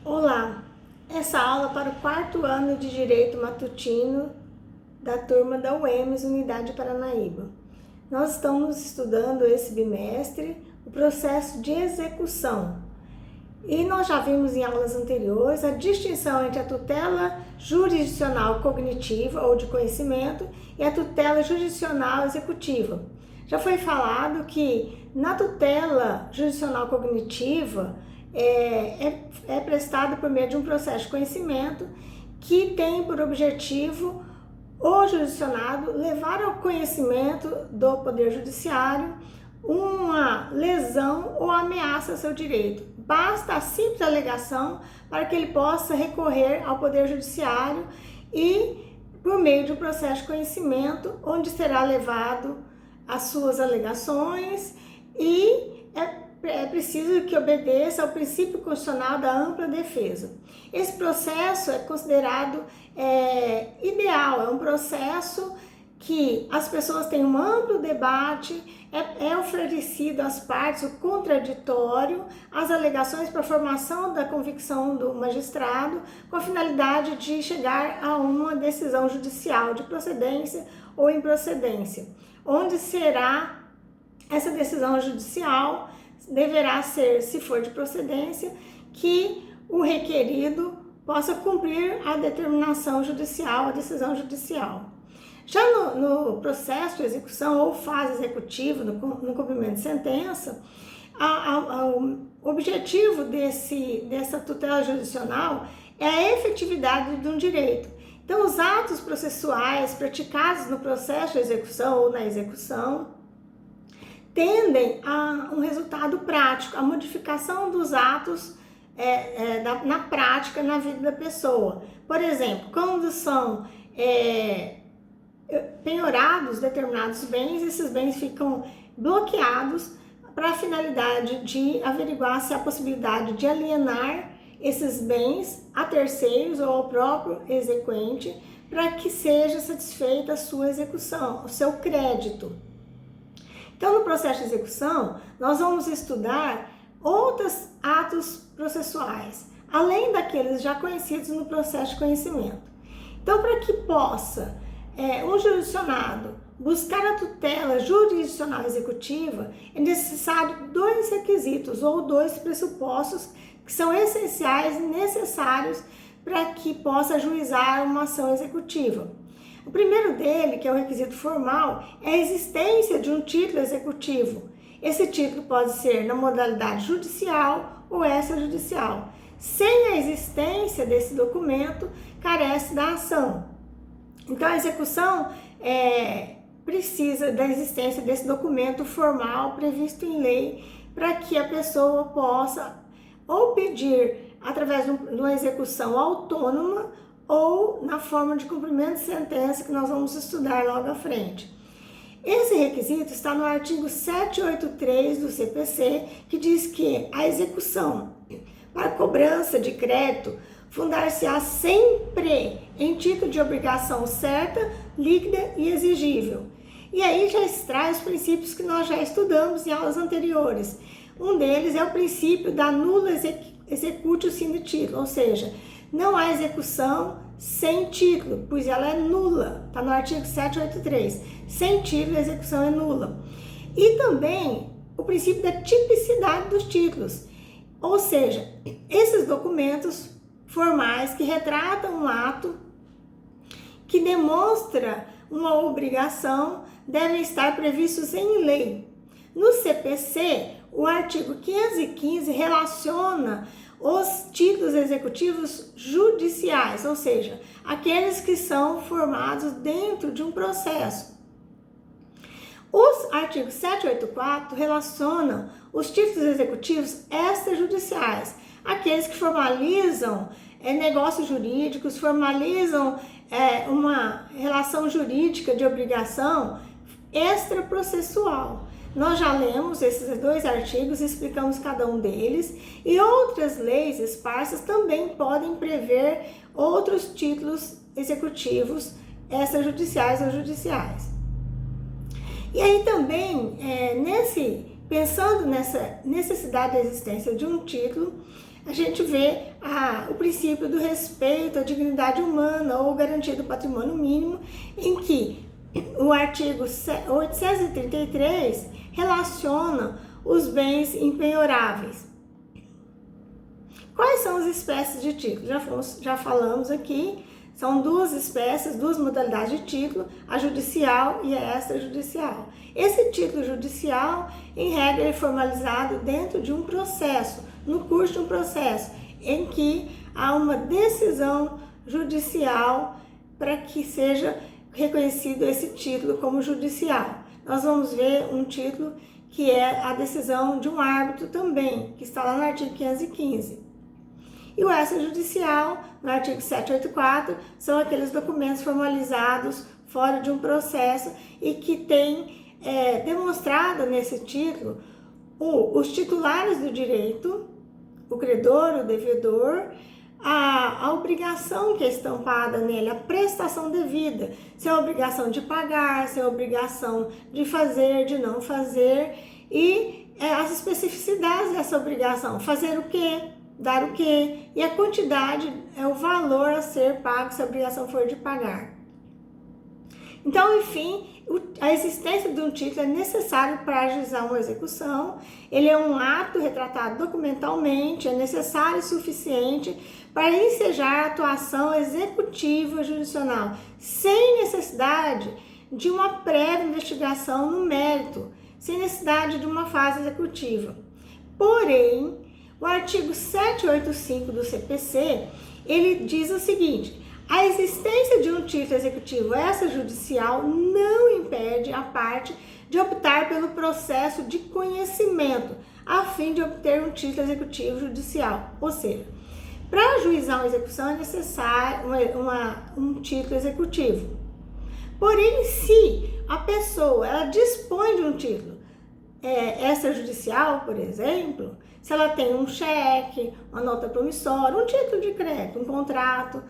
Olá, essa aula é para o 4º ano de Direito Matutino da turma da UEMS, Unidade Paranaíba. Nós estamos estudando esse bimestre o processo de execução. E nós já vimos em aulas anteriores a distinção entre a tutela jurisdicional cognitiva ou de conhecimento e a tutela jurisdicional executiva. Já foi falado que na tutela jurisdicional cognitiva é prestado por meio de um processo de conhecimento que tem por objetivo o jurisdicionado levar ao conhecimento do Poder Judiciário uma lesão ou ameaça ao seu direito. Basta a simples alegação para que ele possa recorrer ao Poder Judiciário e por meio de um processo de conhecimento onde será levado as suas alegações e é preciso que obedeça ao princípio constitucional da ampla defesa. Esse processo é considerado ideal, é um processo que as pessoas têm um amplo debate, é oferecido às partes o contraditório, as alegações para a formação da convicção do magistrado, com a finalidade de chegar a uma decisão judicial de procedência ou improcedência. Onde será essa decisão judicial? Deverá ser, se for de procedência, que o requerido possa cumprir a determinação judicial, a decisão judicial. Já no processo de execução ou fase executiva, no cumprimento de sentença, o objetivo dessa tutela jurisdicional é a efetividade de um direito. Então, os atos processuais praticados no processo de execução ou na execução tendem a um resultado prático, a modificação dos atos na prática, na vida da pessoa. Por exemplo, quando são penhorados determinados bens, esses bens ficam bloqueados para a finalidade de averiguar se há possibilidade de alienar esses bens a terceiros ou ao próprio exequente para que seja satisfeita a sua execução, o seu crédito. Então, no processo de execução, nós vamos estudar outros atos processuais, além daqueles já conhecidos no processo de conhecimento. Então, para que possa um jurisdicionado buscar a tutela jurisdicional executiva, é necessário 2 requisitos ou 2 pressupostos que são essenciais e necessários para que possa ajuizar uma ação executiva. O primeiro dele, que é o requisito formal, é a existência de um título executivo. Esse título pode ser na modalidade judicial ou extrajudicial. Sem a existência desse documento, carece da ação. Então, a execução precisa da existência desse documento formal previsto em lei para que a pessoa possa ou pedir através de uma execução autônoma ou na forma de cumprimento de sentença que nós vamos estudar logo à frente. Esse requisito está no artigo 783 do CPC, que diz que a execução para cobrança de crédito fundar-se-á sempre em título de obrigação certa, líquida e exigível. E aí já extrai os princípios que nós já estudamos em aulas anteriores. Um deles é o princípio da nula executio sine titulo, ou seja, não há execução sem título, pois ela é nula, está no artigo 783. Sem título, a execução é nula. E também o princípio da tipicidade dos títulos, ou seja, esses documentos formais que retratam um ato que demonstra uma obrigação devem estar previstos em lei. No CPC, o artigo 515 relaciona os títulos executivos judiciais, ou seja, aqueles que são formados dentro de um processo. Os artigos 784 relacionam os títulos executivos extrajudiciais, aqueles que formalizam negócios jurídicos, formalizam uma relação jurídica de obrigação extraprocessual. Nós já lemos esses 2 artigos, explicamos cada um deles, e outras leis esparsas também podem prever outros títulos executivos extrajudiciais ou judiciais. E aí também, pensando nessa necessidade da existência de um título, a gente vê o princípio do respeito à dignidade humana ou garantia do patrimônio mínimo, em que o artigo 833 relaciona os bens impenhoráveis. Quais são as espécies de título? Já falamos aqui, são duas espécies, duas modalidades de título, a judicial e a extrajudicial. Esse título judicial, em regra, é formalizado dentro de um processo, no curso de um processo, em que há uma decisão judicial para que seja reconhecido esse título como judicial. Nós vamos ver um título que é a decisão de um árbitro também, que está lá no artigo 515. E o extrajudicial, no artigo 784, são aqueles documentos formalizados fora de um processo e que tem demonstrado nesse título os titulares do direito, o credor, o devedor, a obrigação que é estampada nele, a prestação devida, se é a obrigação de pagar, se é a obrigação de fazer, de não fazer, e as especificidades dessa obrigação, fazer o quê, dar o quê, e a quantidade é o valor a ser pago se a obrigação for de pagar. Então, enfim, a existência de um título é necessário para ajuizar uma execução, ele é um ato retratado documentalmente, é necessário e suficiente para ensejar a atuação executiva jurisdicional, sem necessidade de uma prévia investigação no mérito, sem necessidade de uma fase executiva. Porém, o artigo 785 do CPC, ele diz o seguinte: a existência de um título executivo extrajudicial não impede a parte de optar pelo processo de conhecimento, a fim de obter um título executivo judicial. Ou seja, para ajuizar uma execução é necessário um título executivo. Porém, se a pessoa ela dispõe de um título extrajudicial, por exemplo, se ela tem um cheque, uma nota promissória, um título de crédito, um contrato,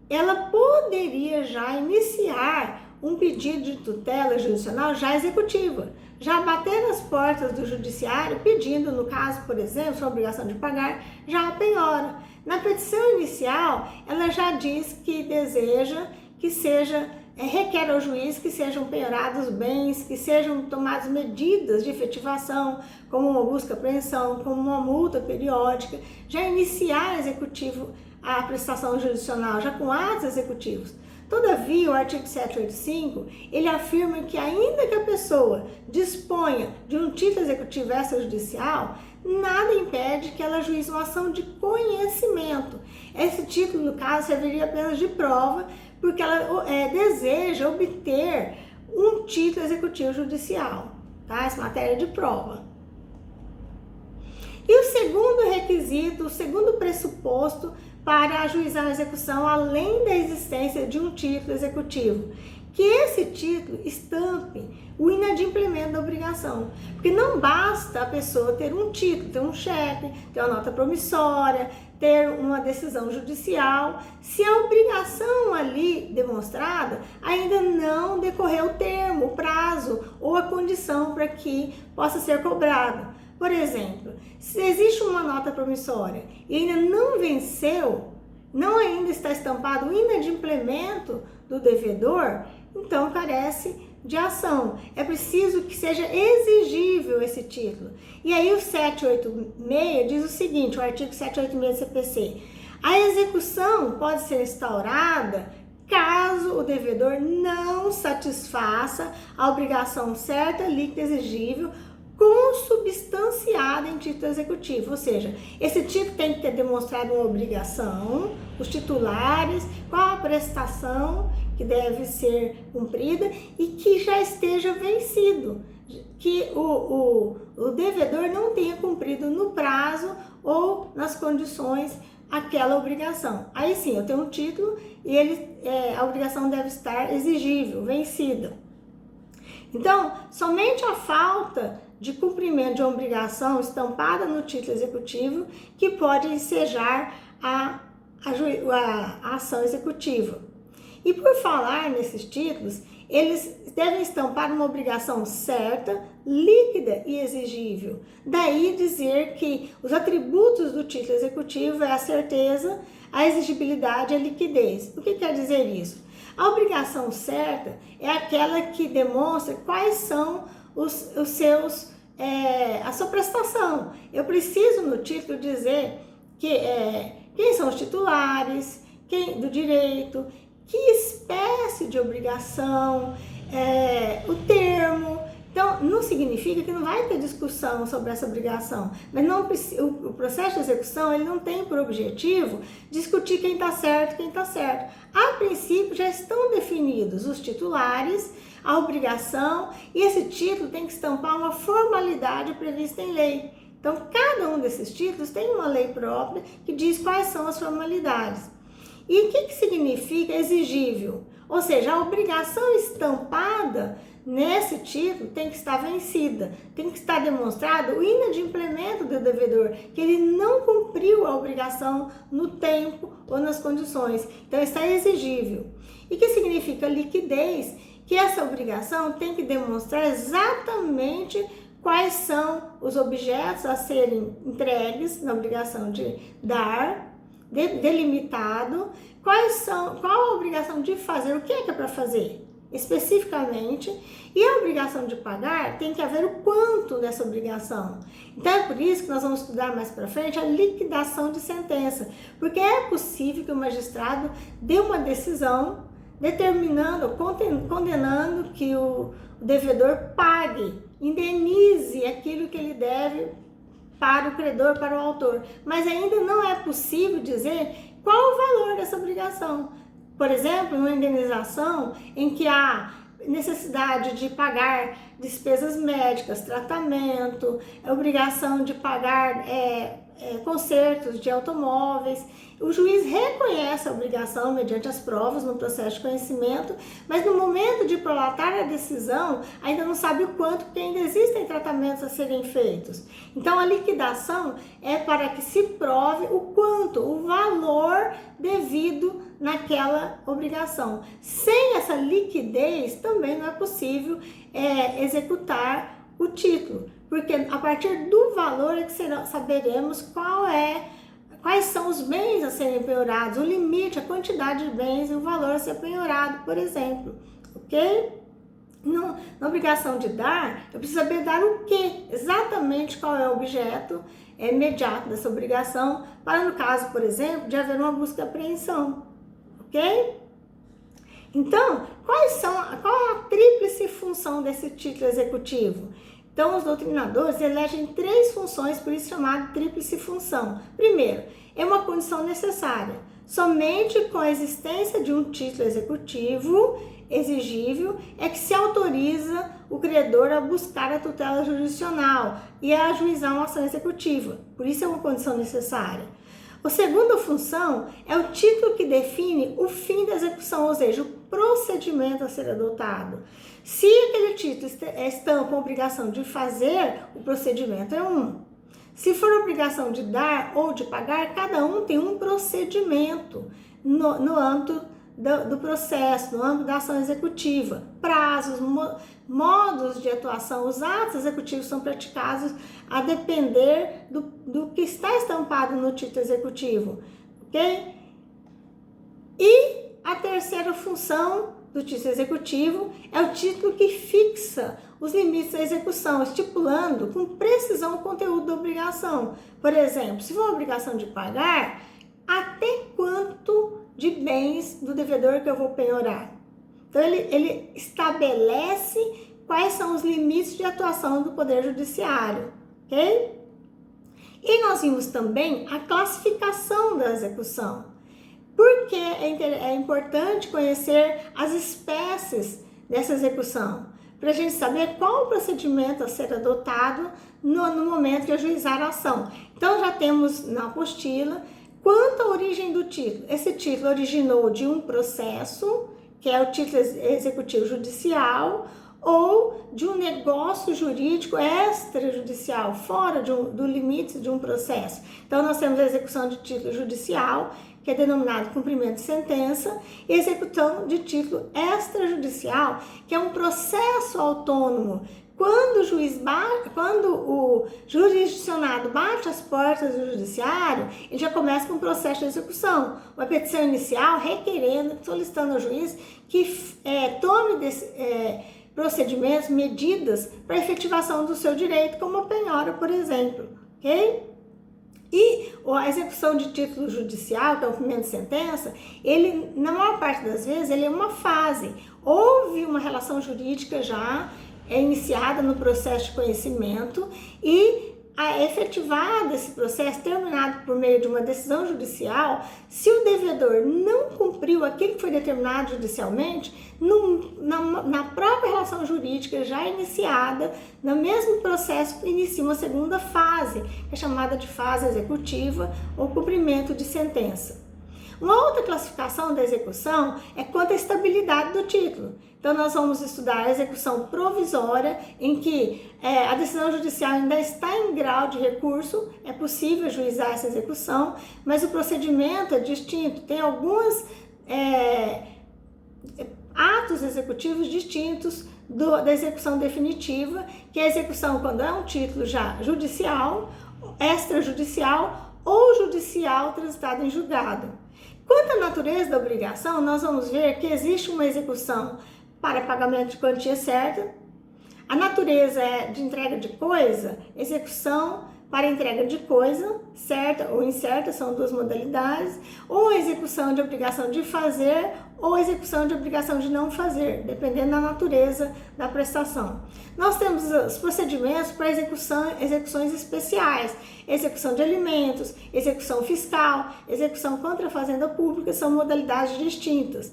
ela poderia já iniciar um pedido de tutela jurisdicional já executiva, já bater nas portas do judiciário pedindo, no caso, por exemplo, sua obrigação de pagar, já a penhora. Na petição inicial, ela já diz que deseja que requer ao juiz que sejam penhorados bens, que sejam tomadas medidas de efetivação, como uma busca e apreensão, como uma multa periódica, já iniciar executivo a prestação jurisdicional, já com atos executivos. Todavia, o artigo 785, ele afirma que ainda que a pessoa disponha de um título executivo extrajudicial, nada impede que ela ajuize uma ação de conhecimento. Esse título, no caso, serviria apenas de prova, porque ela deseja obter um título executivo judicial, tá? Essa matéria de prova. E o segundo requisito, o segundo pressuposto para ajuizar a execução, além da existência de um título executivo, que esse título estampe o inadimplemento da obrigação. Porque não basta a pessoa ter um título, ter um cheque, ter uma nota promissória, ter uma decisão judicial, se a obrigação ali demonstrada ainda não decorreu o termo, o prazo ou a condição para que possa ser cobrado. Por exemplo, se existe uma nota promissória e ainda não venceu, não ainda está estampado o inadimplemento do devedor, então carece de ação. É preciso que seja exigível esse título. E aí o 786 diz o seguinte, o artigo 786 do CPC: a execução pode ser instaurada caso o devedor não satisfaça a obrigação certa, líquida, exigível, consubstanciada em título executivo, ou seja, esse título tem que ter demonstrado uma obrigação, os titulares, qual a prestação que deve ser cumprida e que já esteja vencido, que o devedor não tenha cumprido no prazo ou nas condições aquela obrigação. Aí sim, eu tenho um título e a obrigação deve estar exigível, vencida. Então, somente a falta de cumprimento de uma obrigação estampada no título executivo que pode ensejar a ação executiva. E por falar nesses títulos, eles devem estampar uma obrigação certa, líquida e exigível. Daí dizer que os atributos do título executivo é a certeza, a exigibilidade e a liquidez. O que quer dizer isso? A obrigação certa é aquela que demonstra quais são a sua prestação. Eu preciso no título dizer quem são os titulares, do direito, que espécie de obrigação, o termo. Então, não significa que não vai ter discussão sobre essa obrigação, mas o processo de execução ele não tem por objetivo discutir quem está certo e quem está certo. A princípio, já estão definidos os titulares, a obrigação, e esse título tem que estampar uma formalidade prevista em lei. Então, cada um desses títulos tem uma lei própria que diz quais são as formalidades. E o que significa exigível? Ou seja, a obrigação estampada nesse título tem que estar vencida, tem que estar demonstrado o inadimplemento do devedor, que ele não cumpriu a obrigação no tempo ou nas condições. Então, está exigível. E o que significa liquidez? Que essa obrigação tem que demonstrar exatamente quais são os objetos a serem entregues na obrigação de dar, delimitado, qual a obrigação de fazer, o que é para fazer especificamente, e a obrigação de pagar tem que haver o quanto dessa obrigação. Então é por isso que nós vamos estudar mais para frente a liquidação de sentença, porque é possível que o magistrado dê uma decisão determinando, condenando que o devedor pague, indenize aquilo que ele deve para o credor, para o autor, mas ainda não é possível dizer qual o valor dessa obrigação. Por exemplo, uma indenização em que há necessidade de pagar despesas médicas, tratamento, obrigação de pagar consertos de automóveis. O juiz reconhece a obrigação mediante as provas no processo de conhecimento, mas no momento de prolatar a decisão, ainda não sabe o quanto, porque ainda existem tratamentos a serem feitos. Então, a liquidação é para que se prove o quanto, o valor devido naquela obrigação. Sem essa liquidez, também não é possível executar o título, porque a partir do valor é que saberemos quais são os bens a serem penhorados, o limite, a quantidade de bens e o valor a ser penhorado, por exemplo, ok? Na obrigação de dar, eu preciso saber dar o quê? Exatamente qual é o objeto imediato dessa obrigação, para no caso, por exemplo, de haver uma busca e apreensão, ok? Então, qual é a tríplice função desse título executivo? Então, os doutrinadores elegem 3 funções, por isso chamado tríplice função. Primeiro, é uma condição necessária. Somente com a existência de um título executivo exigível é que se autoriza o credor a buscar a tutela jurisdicional e a ajuizar uma ação executiva. Por isso é uma condição necessária. A segunda função é o título que define o fim da execução, ou seja, o procedimento a ser adotado. Se aquele título estampa a obrigação de fazer, o procedimento é um. Se for obrigação de dar ou de pagar, cada um tem um procedimento no âmbito do processo, no âmbito da ação executiva. Prazos, modos de atuação, os atos executivos são praticados a depender do que está estampado no título executivo, ok? E a terceira função do título executivo é o título que fixa os limites da execução, estipulando com precisão o conteúdo da obrigação. Por exemplo, se for uma obrigação de pagar, até quanto de bens do devedor que eu vou penhorar. Então, ele estabelece quais são os limites de atuação do Poder Judiciário, ok? E nós vimos também a classificação da execução. Porque é importante conhecer as espécies dessa execução, para a gente saber qual o procedimento a ser adotado no momento de ajuizar a ação. Então, já temos na apostila quanto à origem do título. Esse título originou de um processo, que é o título executivo judicial, ou de um negócio jurídico extrajudicial, fora do limite de um processo. Então, nós temos a execução de título judicial, que é denominado cumprimento de sentença, e execução de título extrajudicial, que é um processo autônomo, quando o jurisdicionado bate as portas do judiciário, ele já começa com o processo de execução, uma petição inicial requerendo, solicitando ao juiz que tome procedimentos, medidas para efetivação do seu direito, como a penhora, por exemplo, ok? E a execução de título judicial, que é o cumprimento de sentença, ele, na maior parte das vezes, ele é uma fase. Houve uma relação jurídica já iniciada no processo de conhecimento e a efetivada esse processo, terminado por meio de uma decisão judicial, se o devedor não cumpriu aquilo que foi determinado judicialmente, na própria relação jurídica já iniciada, no mesmo processo, inicia uma segunda fase, que é chamada de fase executiva ou cumprimento de sentença. Uma outra classificação da execução é quanto à estabilidade do título. Então, nós vamos estudar a execução provisória, em que a decisão judicial ainda está em grau de recurso, é possível ajuizar essa execução, mas o procedimento é distinto, tem alguns atos executivos distintos da execução definitiva, que é a execução quando é um título já judicial, extrajudicial ou judicial transitado em julgado. Quanto à natureza da obrigação, nós vamos ver que existe uma execução para pagamento de quantia certa, a natureza é de entrega de coisa, execução para entrega de coisa, certa ou incerta, são duas modalidades, ou execução de obrigação de fazer, ou execução de obrigação de não fazer, dependendo da natureza da prestação. Nós temos os procedimentos para execuções especiais, execução de alimentos, execução fiscal, execução contra a fazenda pública, são modalidades distintas.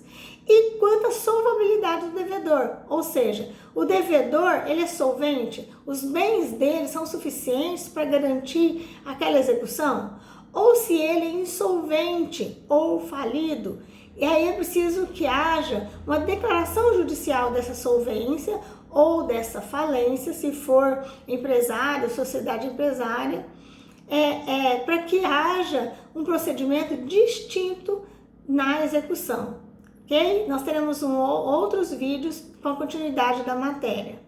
E quanto à solvabilidade do devedor, ou seja, o devedor ele é solvente, os bens dele são suficientes para garantir aquela execução, ou se ele é insolvente ou falido, e aí é preciso que haja uma declaração judicial dessa solvência ou dessa falência, se for empresário, sociedade empresária, para que haja um procedimento distinto na execução. Ok? Nós teremos outros vídeos com a continuidade da matéria.